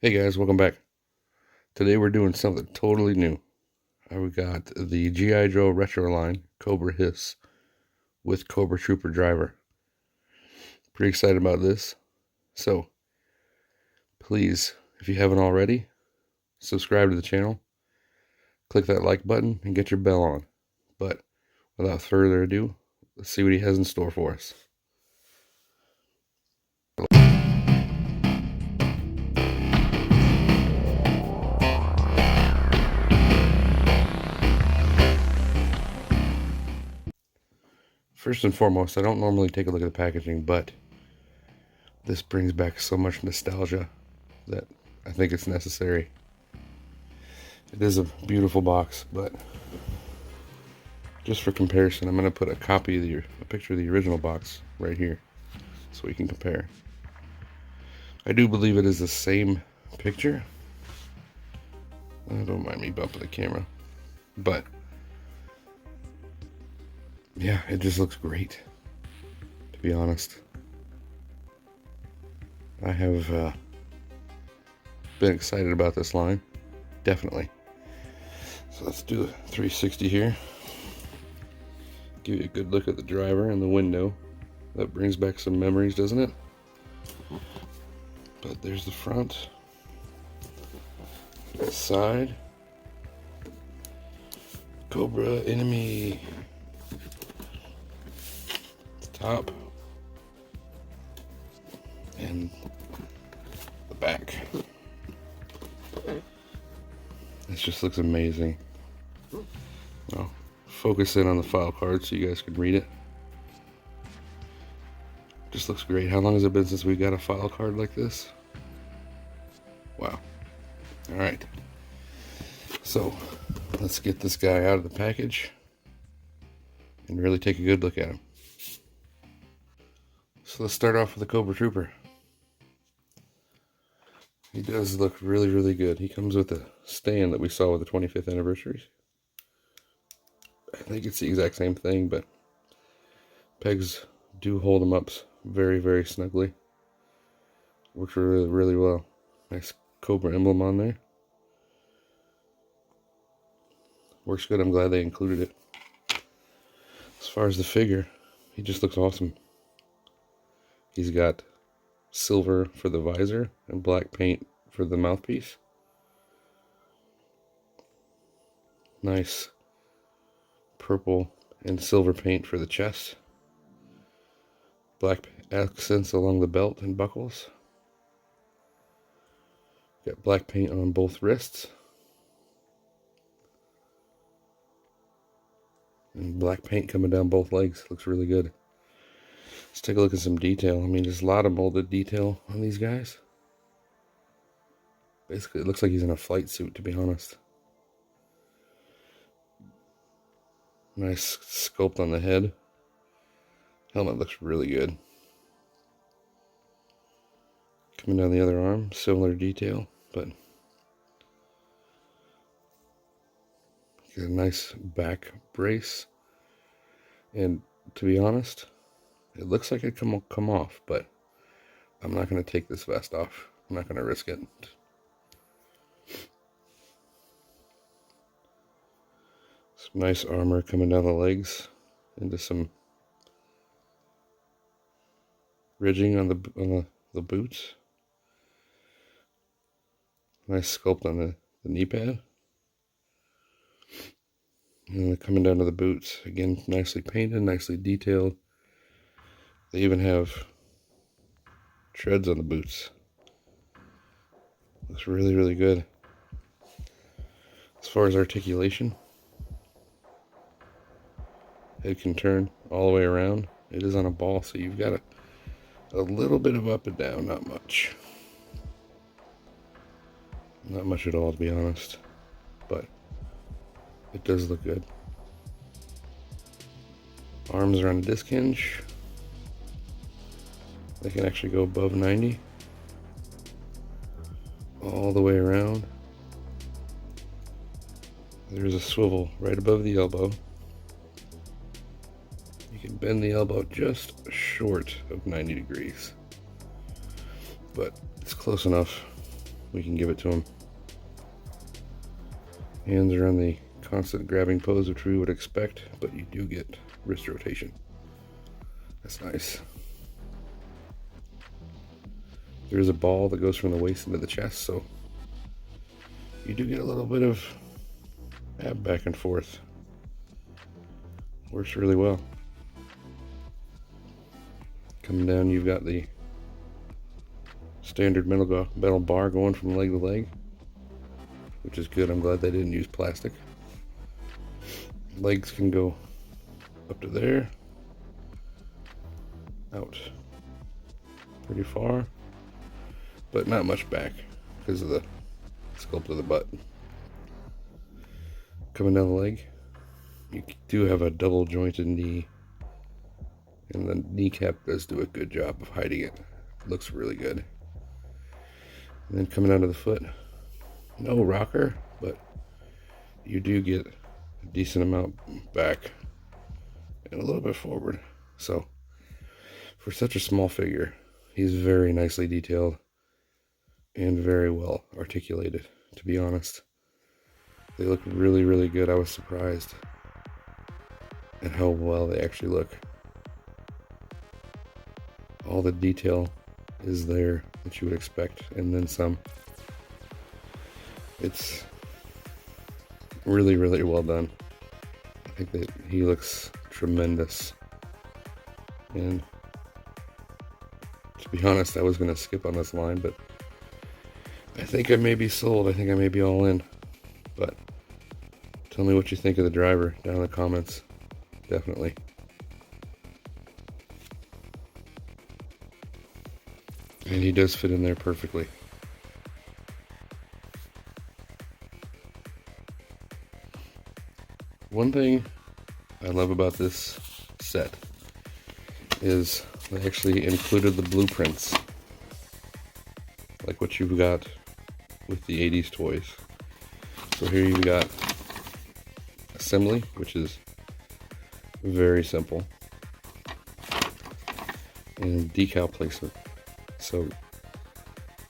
Hey guys, welcome back. Today we're doing something totally new. We got the G.I.Joe retro line, Cobra HISS, with Cobra Trooper driver. Pretty excited about this. So, please, if you haven't already, subscribe to the channel, click that like button, and get your bell on. But without further ado, let's see what he has in store for us. First and foremost, I don't normally take a look at the packaging, but this brings back so much nostalgia that I think it's necessary. It is a beautiful box, but just for comparison, I'm going to put a picture of the original box right here so we can compare. I do believe it is the same picture. Don't mind me bumping the camera. But yeah, it just looks great, to be honest. I have been excited about this line, definitely. So let's do a 360 here. Give you a good look at the driver and the window. That brings back some memories, doesn't it? But there's the front, the side, Cobra enemy, the top, and the back. This just looks amazing. I'll focus in on the file card so you guys can read it. Just looks great. How long has it been since we got a file card like this? Wow. Alright. So, let's get this guy out of the package and really take a good look at him. So let's start off with the Cobra Trooper. He does look really, really good. He comes with a stand that we saw with the 25th anniversary. I think it's the exact same thing, but pegs do hold him up very, very snugly. Works really, really well. Nice Cobra emblem on there. Works good. I'm glad they included it. As far as the figure, he just looks awesome. He's got silver for the visor and black paint for the mouthpiece. Nice purple and silver paint for the chest. Black accents along the belt and buckles. Got black paint on both wrists. And black paint coming down both legs. Looks really good. Let's take a look at some detail. I mean, there's a lot of molded detail on these guys. Basically, it looks like he's in a flight suit, to be honest. Nice sculpt on the head. Helmet looks really good. Coming down the other arm, similar detail, but got a nice back brace. And to be honest, it looks like it can come off, but I'm not going to take this vest off. I'm not going to risk it. Some nice armor coming down the legs into some ridging on the boots. Nice sculpt on the knee pad. And then coming down to the boots, again, nicely painted, nicely detailed. They even have treads on the boots. Looks really, really good. As far as articulation, head can turn all the way around. It is on a ball, so you've got a little bit of up and down, not much. Not much at all, to be honest. But it does look good. Arms are on a disc hinge. They can actually go above 90. All the way around. There's a swivel right above the elbow. You can bend the elbow just short of 90 degrees. But it's close enough. we can give it to him. Hands are on the constant grabbing pose, which we would expect, but you do get wrist rotation. That's nice. There is a ball that goes from the waist into the chest, so you do get a little bit of ab back and forth. Works really well. Coming down, you've got the standard metal bar going from leg to leg, which is good. I'm glad they didn't use plastic. Legs can go up to there, out pretty far, but not much back because of the sculpt of the butt. Coming down the leg, you do have a double jointed knee, and the kneecap does do a good job of hiding it. It looks really good. And then coming out of the foot, no rocker, but you do get a decent amount back and a little bit forward. So for such a small figure, he's very nicely detailed and very well articulated, to be honest. They look really, really good. I was surprised at how well they actually look. All the detail is there that you would expect, and then some. It's really, really well done. I think that he looks tremendous. And to be honest, I was going to skip on this line, but I think I may be sold. I think I may be all in. But tell me what you think of the driver down in the comments. Definitely. And he does fit in there perfectly. One thing I love about this set is they actually included the blueprints, like what you've got with the 80s toys. So here you've got assembly, which is very simple, and decal placement. So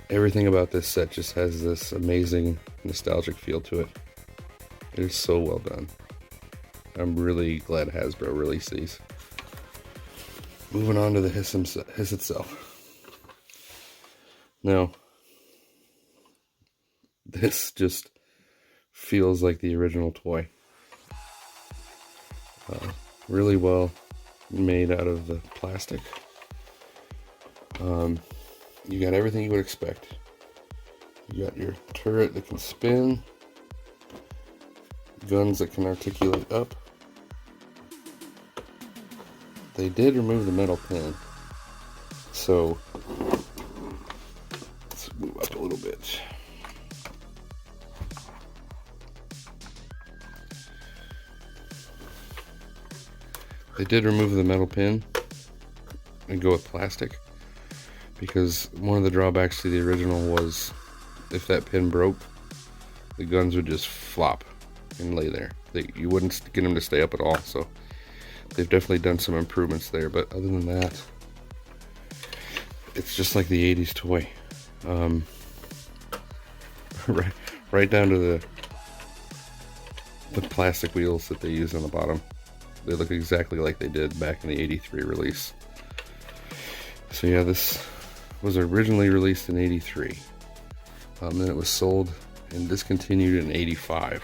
everything about this set just has this amazing nostalgic feel to it. It is so well done. I'm really glad Hasbro released these. Moving on to the Hiss itself. Now, this just feels like the original toy. Really well made out of the plastic. You got everything you would expect. You got your turret that can spin, guns that can articulate up. They did remove the metal pin, so let's move up a little bit. They did remove the metal pin and go with plastic, because one of the drawbacks to the original was if that pin broke, the guns would just flop and lay there. You wouldn't get them to stay up at all, so they've definitely done some improvements there. But other than that, it's just like the 80s toy. Right down to the plastic wheels that they use on the bottom. They look exactly like they did back in the 83 release. So yeah, this was originally released in 83. Then it was sold and discontinued in 85.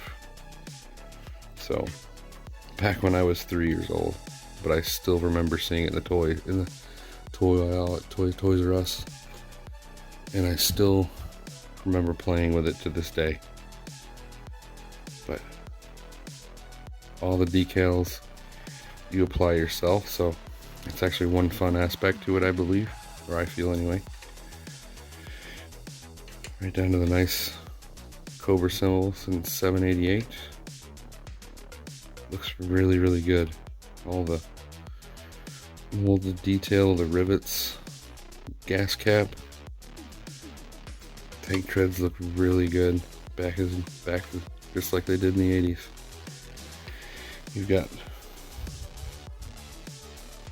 So back when I was 3 years old, but I still remember seeing it in the toy aisle at Toys R Us, and I still remember playing with it to this day. But all the decals you apply yourself, so it's actually one fun aspect to it, I believe, or I feel anyway. Right down to the nice Cobra symbols in 788. Looks really, really good. All the detail, the rivets, gas cap, tank treads look really good. Back is just like they did in the 80s. You've got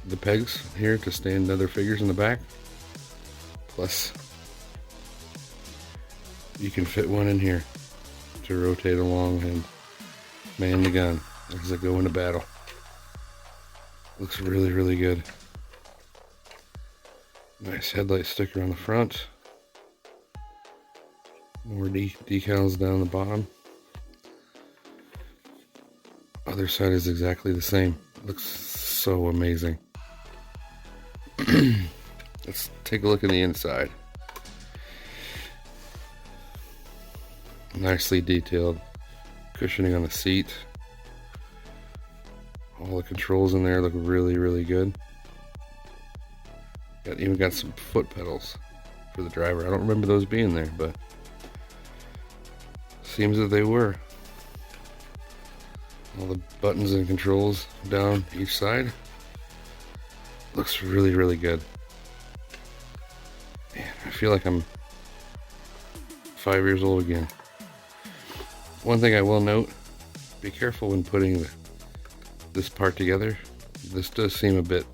the pegs here to stand other figures in the back. Plus, you can fit one in here to rotate along and man the gun as I go into battle. Looks really, really good. Nice headlight sticker on the front. More decals down the bottom. Other side is exactly the same. Looks so amazing. Let's take a look in the inside. Nicely detailed cushioning on the seat. All the controls in there look really, really good. Even got some foot pedals for the driver. I don't remember those being there, but seems that they were. All the buttons and controls down each side. Looks really, really good. Man, I feel like I'm 5 years old again. One thing I will note, be careful when putting this part together. This does seem a bit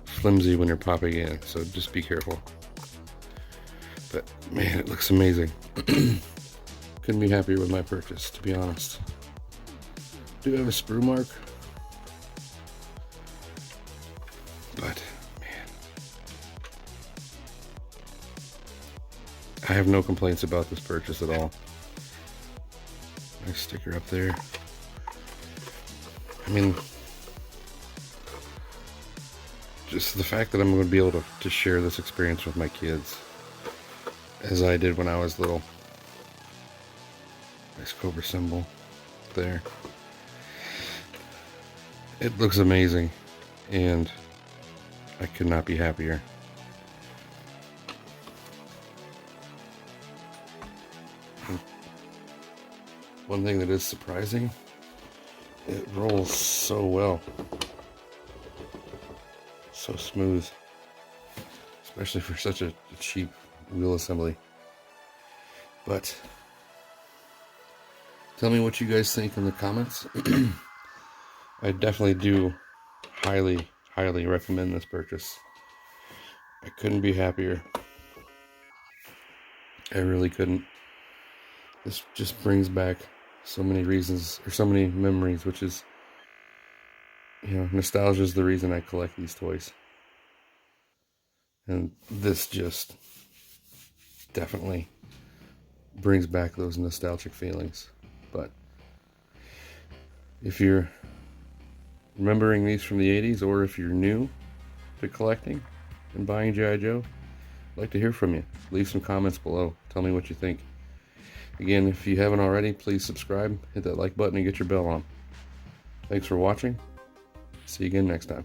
flimsy when you're popping in, so just be careful. But man, it looks amazing. Couldn't be happier with my purchase, to be honest. Do have a sprue mark, but man, I have no complaints about this purchase at all. Nice sticker up there. I mean, just the fact that I'm going to be able to share this experience with my kids, as I did when I was little. Nice Cobra symbol there. It looks amazing, and I could not be happier. One thing that is surprising, it rolls so well. So smooth, especially for such a cheap wheel assembly. But tell me what you guys think in the comments. I definitely do highly, highly recommend this purchase. I couldn't be happier. I really couldn't. This just brings back so many reasons, or so many memories, which is, you know, nostalgia is the reason I collect these toys. And this just definitely brings back those nostalgic feelings. But if you're remembering these from the 80s, or if you're new to collecting and buying G.I. Joe, I'd like to hear from you. Leave some comments below. Tell me what you think. Again, if you haven't already, please subscribe, hit that like button, and get your bell on. Thanks for watching. See you again next time.